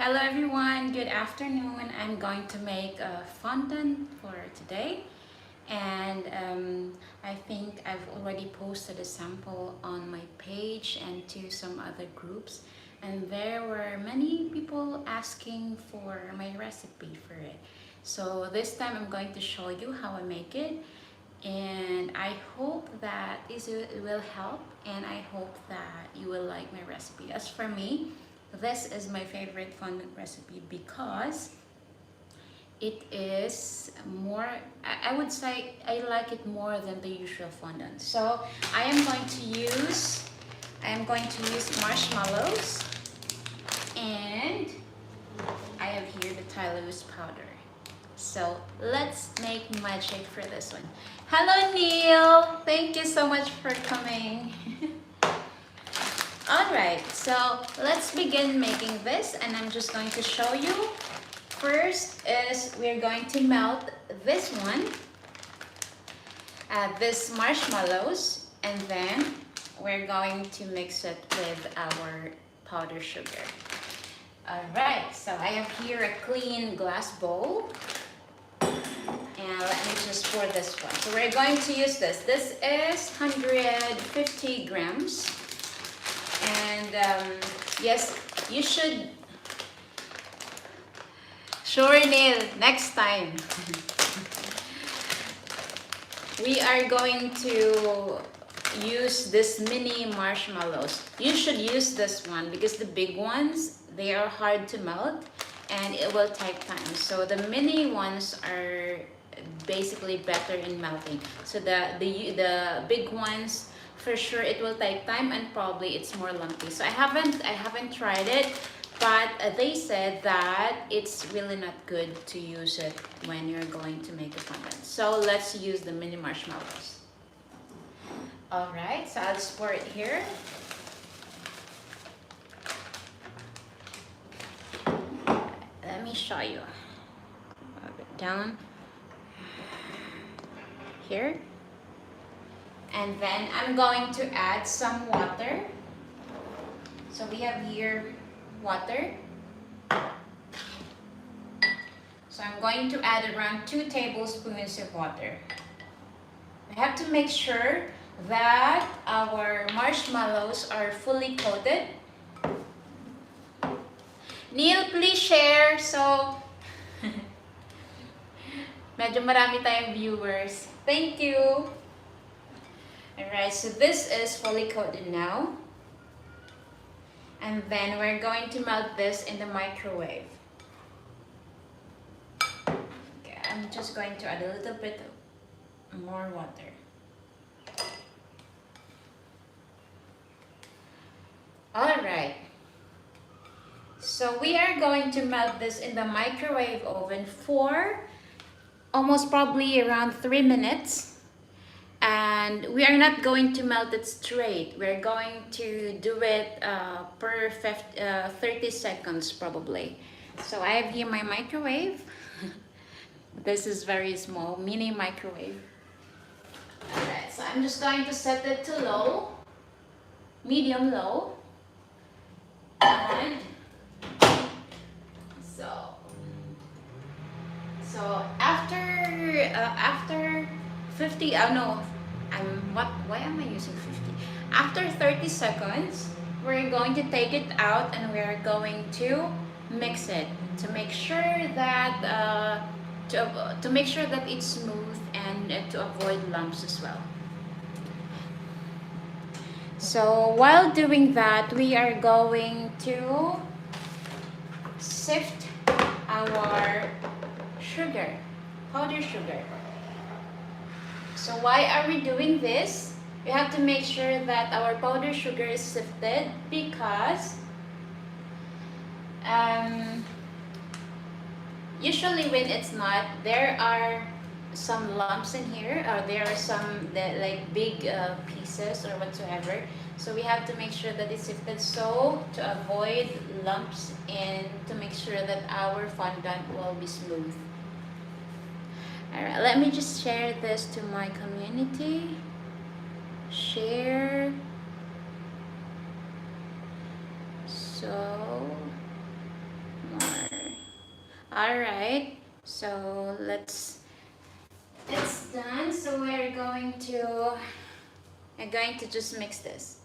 Hello everyone, good afternoon. I'm going to make a fondant for today, and I think I've already posted a sample on my page and to some other groups, and there were many people asking for my recipe for it. So this time I'm going to show you how I make it, and I hope that this will help, and I hope that you will like my recipe. As for me, this is my favorite fondant recipe because it is more, I would say I like it more than the usual fondant. So I am going to use marshmallows, and I have here the tylose powder. So let's make magic for this one. Hello Neil, thank you so much for coming. Alright, so let's begin making this, and I'm just going to show you. First is we're going to melt this one, this marshmallows, and then we're going to mix it with our powdered sugar. Alright, so I have here a clean glass bowl, and let me just pour this one. So we're going to use this. This is 150 grams. And yes, you should. Sure, Neil, next time. We are going to use this mini marshmallows. You should use this one because the big ones, they are hard to melt and it will take time. So the mini ones are basically better in melting. So the big ones, for sure it will take time and probably it's more lumpy. So I haven't tried it, but they said that it's really not good to use it when you're going to make a fondant. So let's use the mini marshmallows. Alright, so I'll just pour it here. Let me show you. Rub it down here. And then I'm going to add some water. So we have here water. So I'm going to add around 2 tablespoons of water. I have to make sure that our marshmallows are fully coated. Neil, please share. So, medyo marami tayong viewers. Thank you. Alright, so this is fully coated now. And then we're going to melt this in the microwave. Okay, I'm just going to add a little bit more water. Alright. So we are going to melt this in the microwave oven for almost probably around 3 minutes. And we are not going to melt it straight. We're going to do it per 30 seconds probably. So I have here my microwave. This is very small, mini microwave. Alright, so I'm just going to set it to low, medium low. And so after 50, why am I using 50? After 30 seconds, we're going to take it out and we're going to mix it to make sure that to make sure that it's smooth and to avoid lumps as well. So while doing that, we are going to sift our sugar, powdered sugar. So why are we doing this? We have to make sure that our powdered sugar is sifted because usually when it's not, there are some lumps in here, or there are some like big pieces or whatsoever. So we have to make sure that it's sifted, so to avoid lumps and to make sure that our fondant will be smooth. Alright, let me just share this to my community. Share. So, All right, so it's done. So I'm going to just mix this.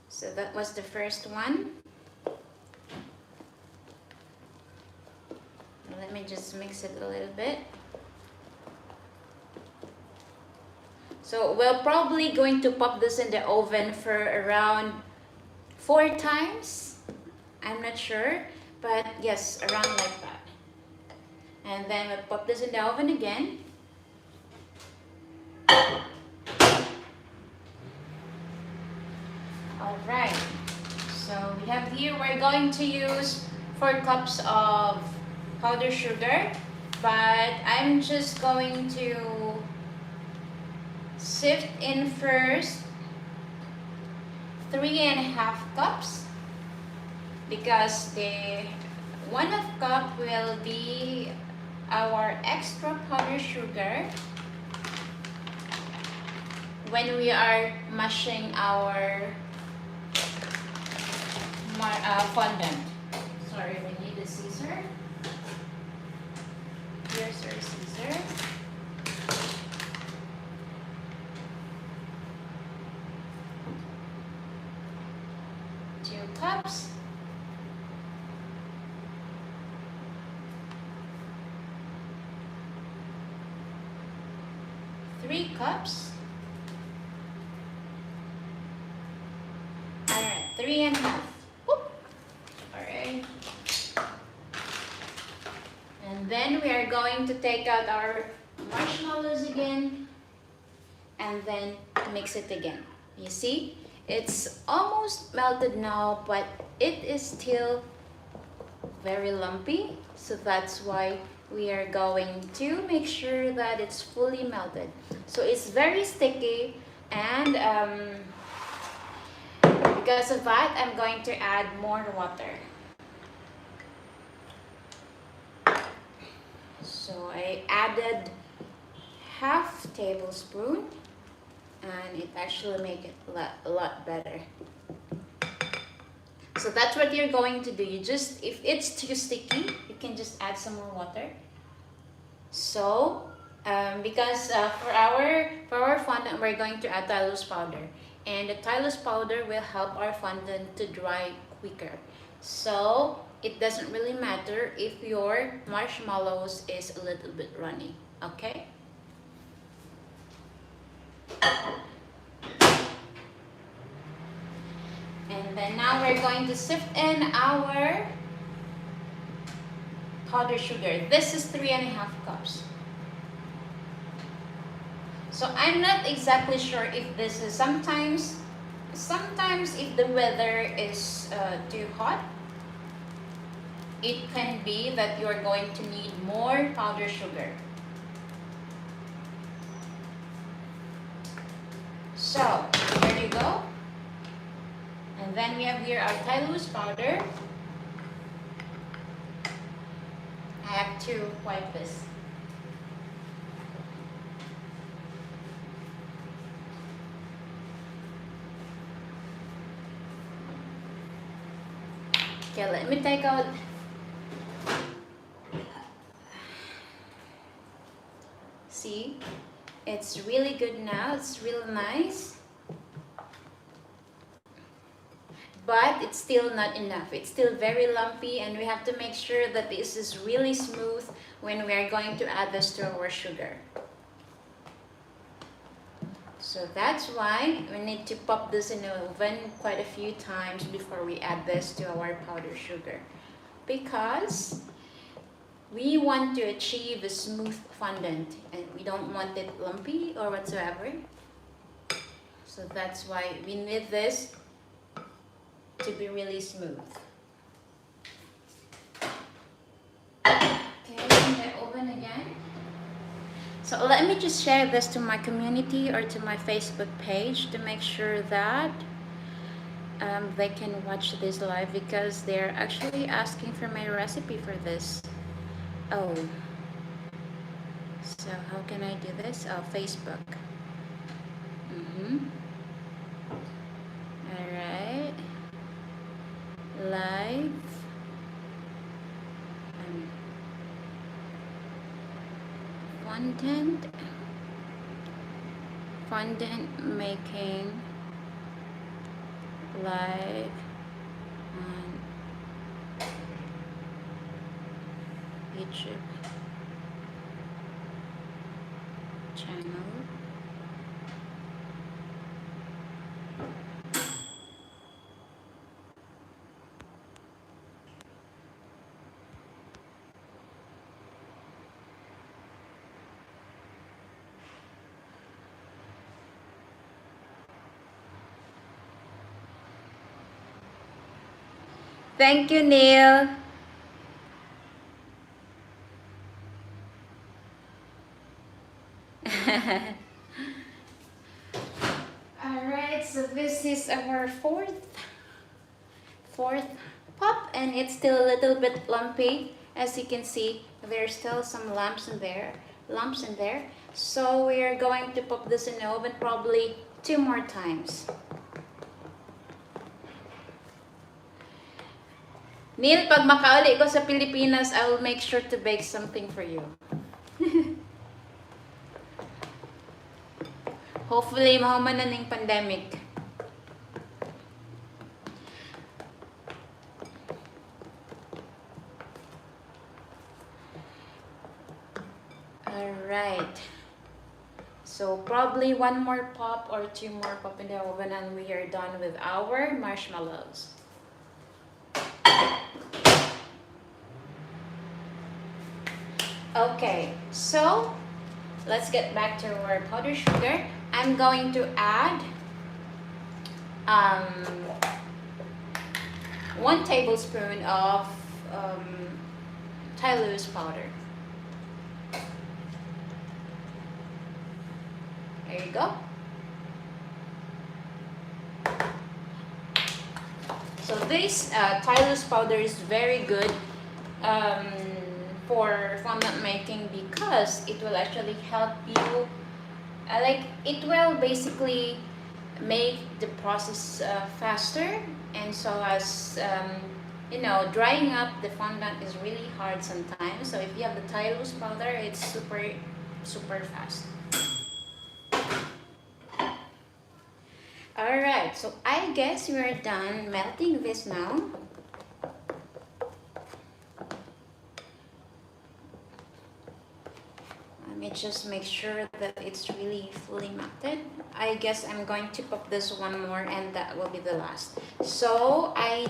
So that was the first one. Let me just mix it a little bit. So we're probably going to pop this in the oven for around 4 times. I'm not sure, but yes, around like that. And then we'll pop this in the oven again. Alright, so we have here, we're going to use 4 cups of powdered sugar, but I'm just going to sift in first 3.5 cups, because the 1/2 cup will be our extra powdered sugar when we are mashing our fondant. Sorry, we need a scissor. Here's our scissor. Two cups. Three cups. Alright, 3.5. Alright. And then we are going to take out our marshmallows again and then mix it again. You see, it's almost melted now, but it is still very lumpy, so that's why we are going to make sure that it's fully melted. So it's very sticky, and because of that, I'm going to add more water. So I added 1/2 tablespoon, and it actually makes it a lot better. So that's what you're going to do. You just, if it's too sticky, you can just add some more water. So because for our fondant, we're going to add tylose powder, and the tylose powder will help our fondant to dry quicker. So it doesn't really matter if your marshmallows is a little bit runny, okay? And then now we're going to sift in our powdered sugar. This is 3.5 cups. So I'm not exactly sure if this is, sometimes if the weather is too hot, it can be that you're going to need more powdered sugar. So there you go. And then we have here our tylose powder. I have to wipe this. Okay, let me take out. See, it's really good now. It's really nice. But it's still not enough. It's still very lumpy, and we have to make sure that this is really smooth when we are going to add this to our sugar. So that's why we need to pop this in the oven quite a few times before we add this to our powdered sugar, because we want to achieve a smooth fondant and we don't want it lumpy or whatsoever. So that's why we need this to be really smooth. Okay, in the oven again. So let me just share this to my community or to my Facebook page to make sure that they can watch this live, because they're actually asking for my recipe for this. Oh, so how can I do this? Oh, Facebook. Alright. Live. fondant making live on YouTube channel. Thank you, Neil. Alright, so this is our fourth pop, and it's still a little bit lumpy. As you can see, there's still some lumps in there. So we're going to pop this in the oven probably 2 more times. Neil, pag makauli ko sa Pilipinas, I will make sure to bake something for you. Hopefully, mahuman na ning pandemic. Alright. So, probably 1 more pop or 2 more pop in the oven and we are done with our marshmallows. Okay, so let's get back to our powdered sugar. I'm going to add 1 tablespoon of tylose powder. There you go. So this tylose powder is very good for fondant making because it will actually help you, it will basically make the process faster, and so as you know, drying up the fondant is really hard sometimes. So if you have the tylose powder, it's super fast. Alright, so I guess we are done melting this now. Let me just make sure that it's really fully melted. I guess I'm going to pop this 1 more and that will be the last. So I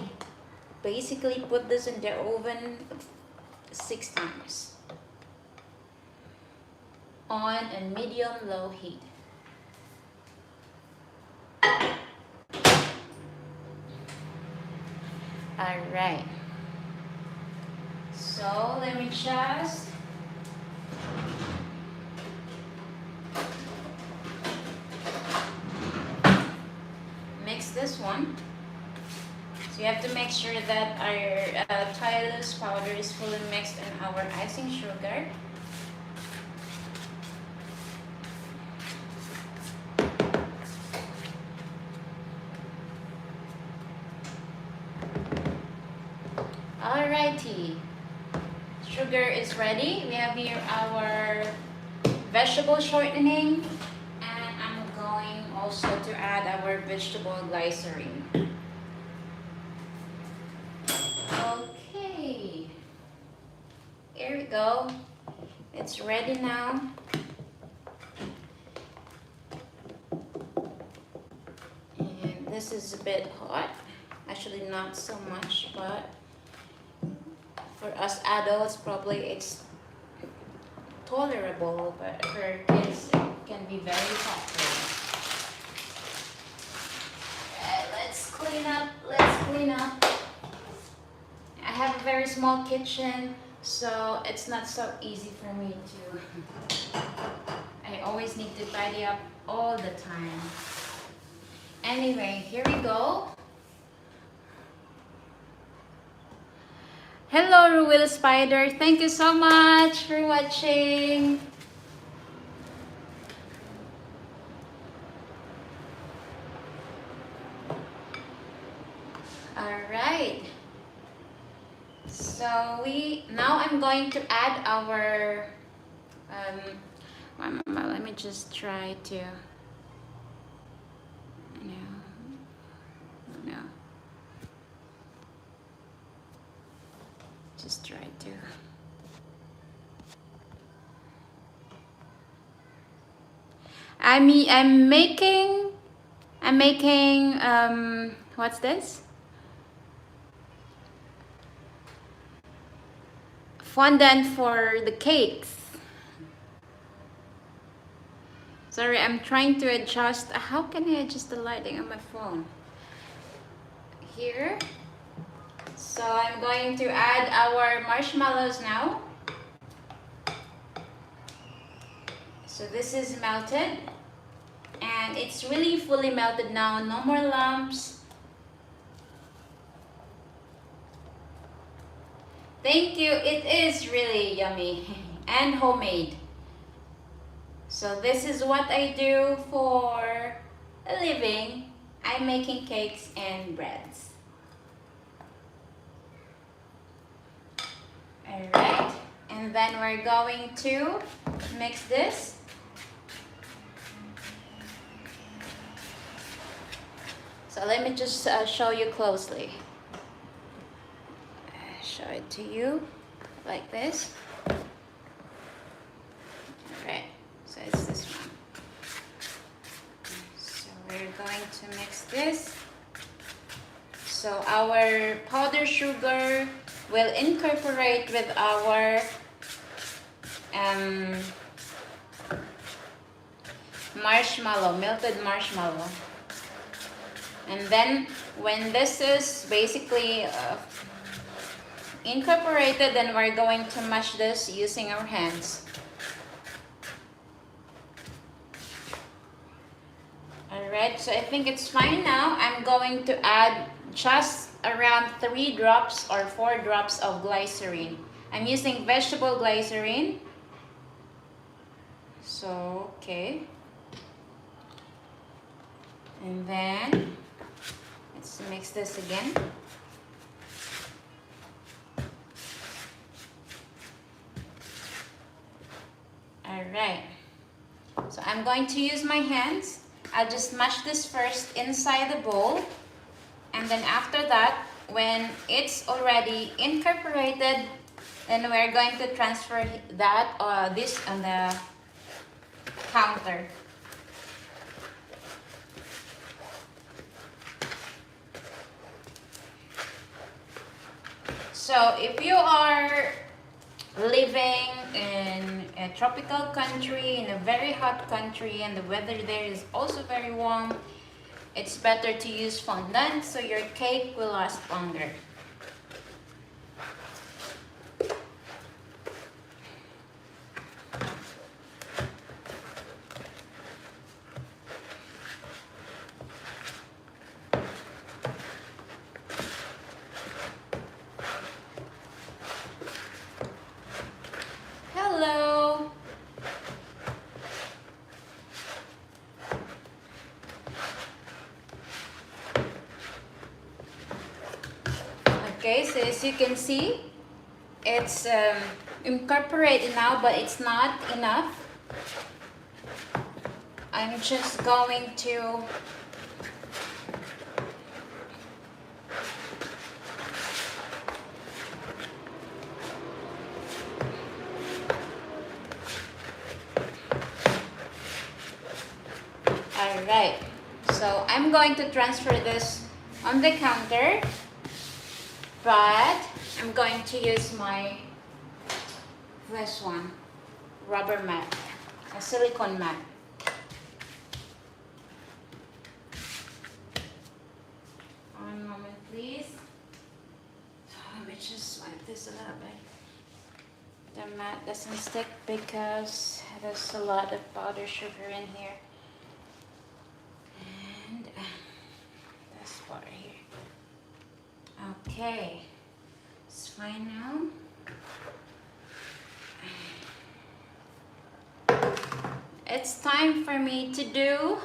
basically put this in the oven 6 times on a medium-low heat. Alright, so let me just mix this one. So you have to make sure that our tylose powder is fully mixed in our icing sugar. Alrighty, sugar is ready. We have here our vegetable shortening, and I'm going also to add our vegetable glycerine. Okay, here we go. It's ready now. And this is a bit hot. Actually, not so much, but for us adults, probably it's tolerable, but for kids, it can be very hot. Let's clean up. I have a very small kitchen, so it's not so easy for me to, I always need to tidy up all the time. Anyway, here we go. Hello, Ruel Spider. Thank you so much for watching. Alright. So now I'm going to add our Let me just try to. No. Just try to. I'm making what's this? Fondant for the cakes. Sorry, I'm trying to adjust. How can I adjust the lighting on my phone? Here. So I'm going to add our marshmallows now. So this is melted. And it's really fully melted now. No more lumps. Thank you. It is really yummy and homemade. So this is what I do for a living. I'm making cakes and breads. Alright, and then we're going to mix this. So let me just show you closely. Show it to you like this. Alright, so it's this one. So we're going to mix this. So our powdered sugar will incorporate with our marshmallow, melted marshmallow. And then when this is basically incorporated, then we're going to mash this using our hands. Alright, so I think it's fine now. I'm going to add just around 3 drops or 4 drops of glycerine. I'm using vegetable glycerine. So, okay. And then, let's mix this again. Alright. So I'm going to use my hands. I'll just mash this first inside the bowl. And then after that, when it's already incorporated, then we're going to transfer that this on the counter. So if you are living in a tropical country, in a very hot country, and the weather there is also very warm, it's better to use fondant so your cake will last longer. Hello! Okay, so as you can see, it's incorporated now, but it's not enough. I'm just going to Alright, so I'm going to transfer this on the counter, but I'm going to use this one, rubber mat, a silicone mat. One moment please. Let me just wipe this a little bit. The mat doesn't stick because there's a lot of powdered sugar in here. And this part here. Okay, it's fine now. It's time for me to do.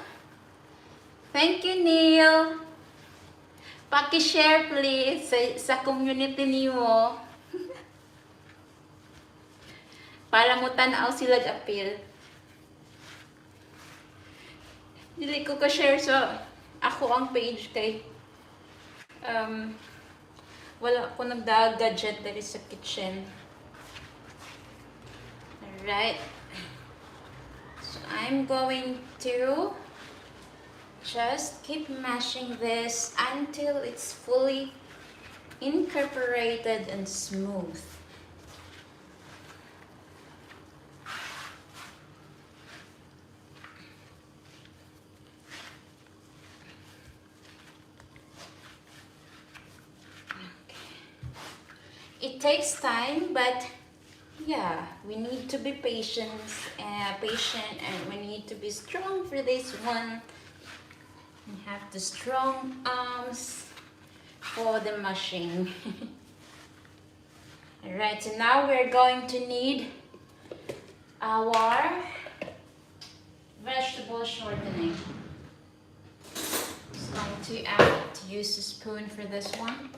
Thank you, Neil. Paki-share please sa community niyo. Para mo tanaw sila appeal. Dili ko ka-share sa ako ang page kay wala ko nagda-gadget dali sa kitchen. Alright. So I'm going to just keep mashing this until it's fully incorporated and smooth. It takes time, but yeah, we need to be patient, and we need to be strong for this one. We have the strong arms for the mashing. Alright, so now we're going to need our vegetable shortening. Just going to use a spoon for this one.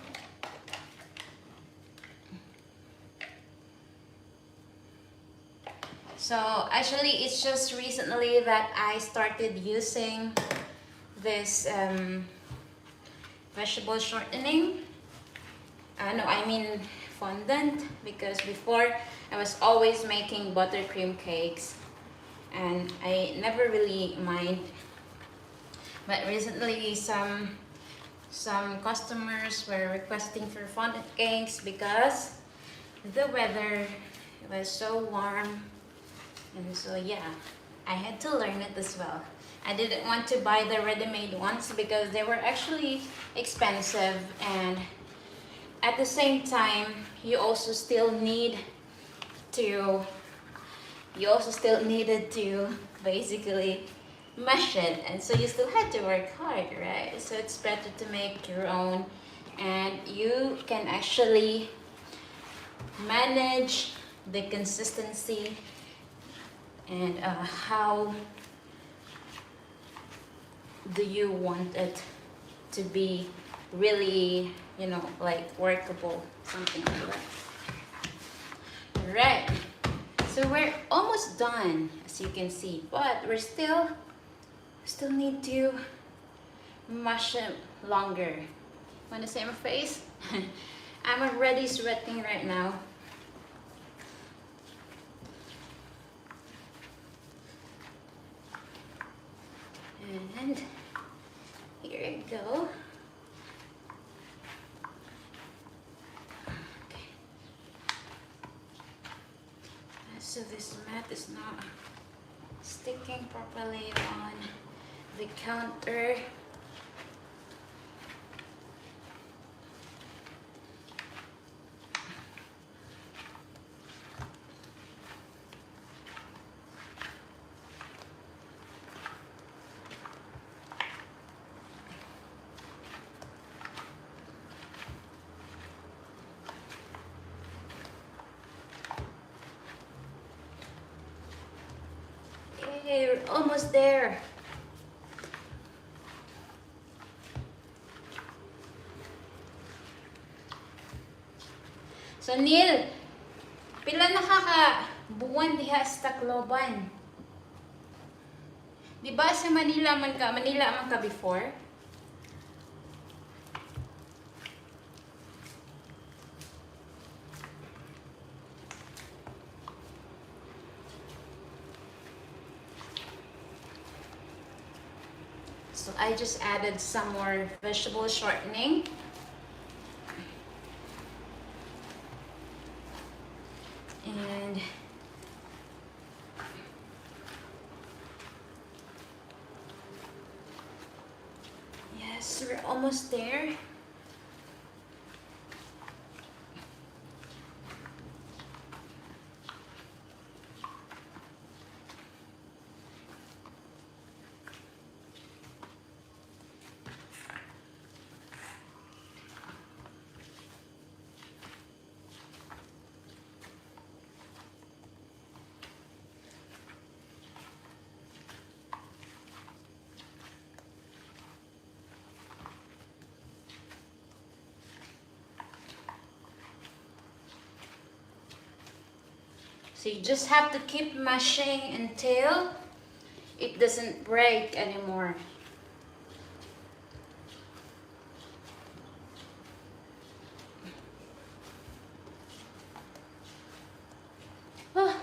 So actually it's just recently that I started using this vegetable shortening. No, I mean fondant, because before I was always making buttercream cakes and I never really mind. But recently some customers were requesting for fondant cakes because the weather was so warm. And so yeah, I had to learn it as well. I didn't want to buy the ready-made ones because they were actually expensive, and at the same time you also still needed to basically mash it, and so you still had to work hard, right? So it's better to make your own, and you can actually manage the consistency and how do you want it to be really, you know, like workable, something like that. Right, so we're almost done, as you can see, but we still need to mash it longer. Want to see my face? I'm already sweating right now. And here we go. Okay. So this mat is not sticking properly on the counter. Okay, we're almost there. So Neil, pila nakakabuwan diha sa Tacloban? Di ba sa Manila man ka before? So I just added some more vegetable shortening. And yes, we're almost there. So you just have to keep mashing until it doesn't break anymore. Ah,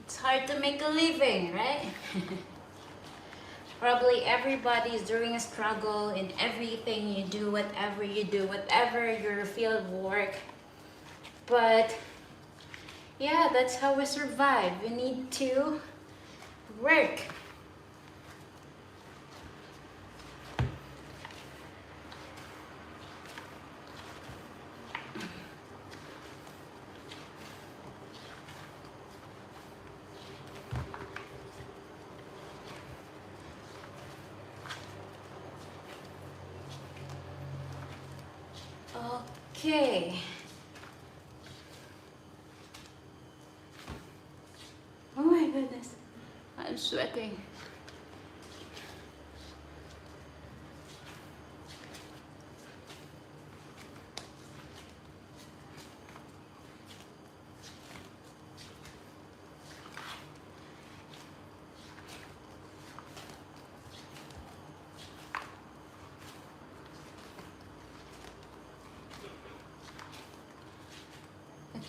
it's hard to make a living, right? Probably everybody is doing a struggle in everything you do, whatever your field of work. But yeah, that's how we survive. We need to work. Okay. Oh my goodness, I'm sweating.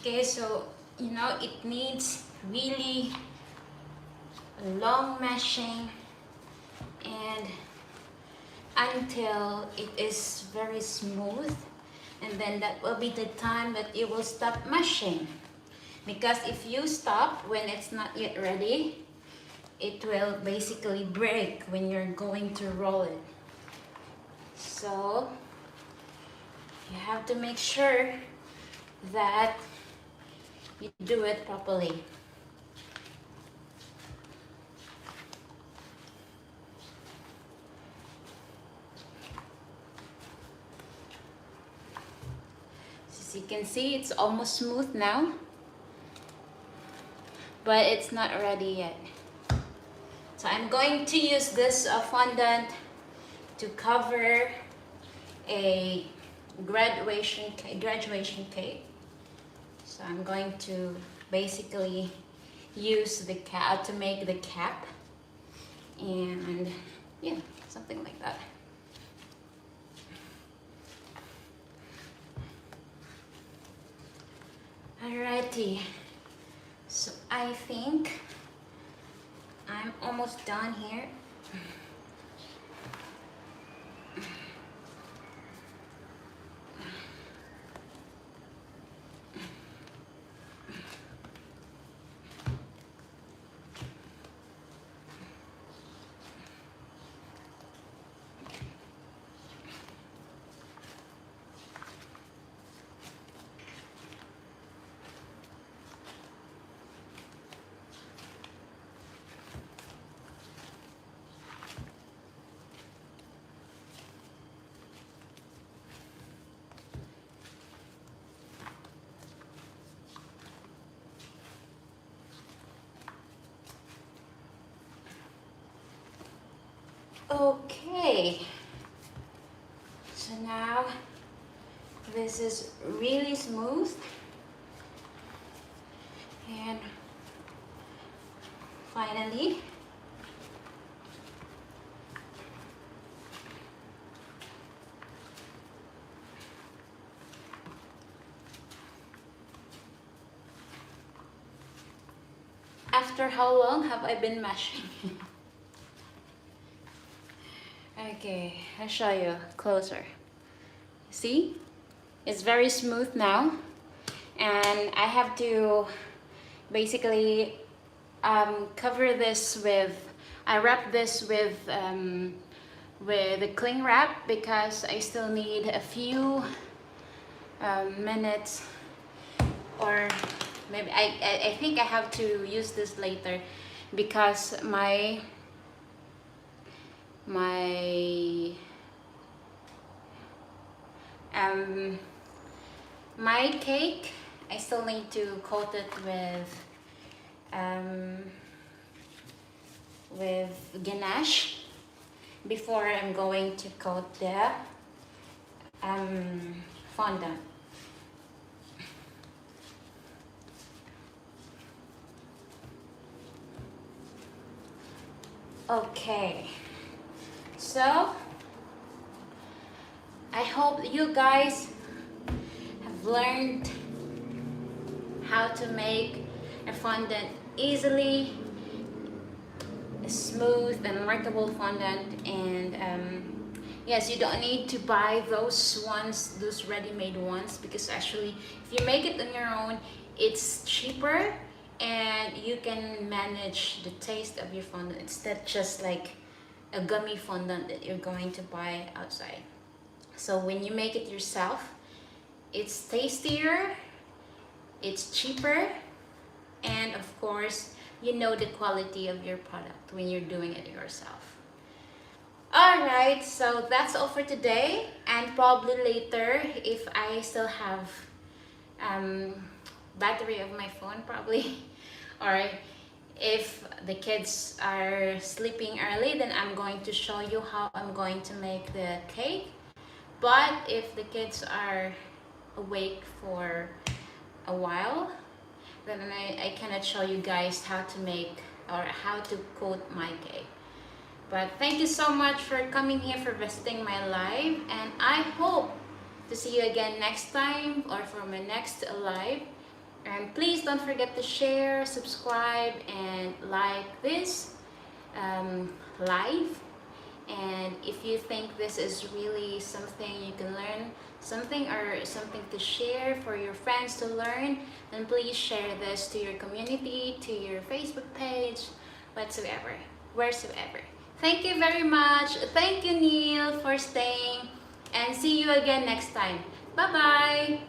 Okay, so you know it needs really long meshing and until it is very smooth, and then that will be the time that you will stop meshing, because if you stop when it's not yet ready, it will basically break when you're going to roll it. So you have to make sure that you do it properly. As you can see, it's almost smooth now, but it's not ready yet. So I'm going to use this fondant to cover a graduation cake. So I'm going to basically use the cap to make the cap, and yeah, something like that. Alrighty, so I think I'm almost done here. Okay, so now this is really smooth, and finally after how long have I been mashing? Okay, I'll show you closer. See? It's very smooth now, and I have to basically cover this with, I wrap this with a cling wrap, because I still need a few minutes, or maybe I think I have to use this later, because my cake, I still need to coat it with ganache before I'm going to coat the fondant. Okay, so I hope you guys have learned how to make a fondant easily, smooth and markable fondant. And yes, you don't need to buy those ones, those ready-made ones, because actually if you make it on your own, it's cheaper and you can manage the taste of your fondant. It's not just like a gummy fondant that you're going to buy outside. So when you make it yourself, it's tastier, it's cheaper, and of course you know the quality of your product when you're doing it yourself. Alright, so that's all for today, and probably later, if I still have battery of my phone probably, or if the kids are sleeping early, then I'm going to show you how I'm going to make the cake. But if the kids are awake for a while, then I cannot show you guys how to make or how to coat my cake. But thank you so much for coming here, for visiting my live, and I hope to see you again next time or for my next live. And please don't forget to share, subscribe, and like this live. And if you think this is really something you can learn something, or something to share for your friends to learn, then please share this to your community, to your Facebook page, whatsoever, wheresoever. Thank you very much. Thank you, Neil, for staying, and see you again next time. Bye bye.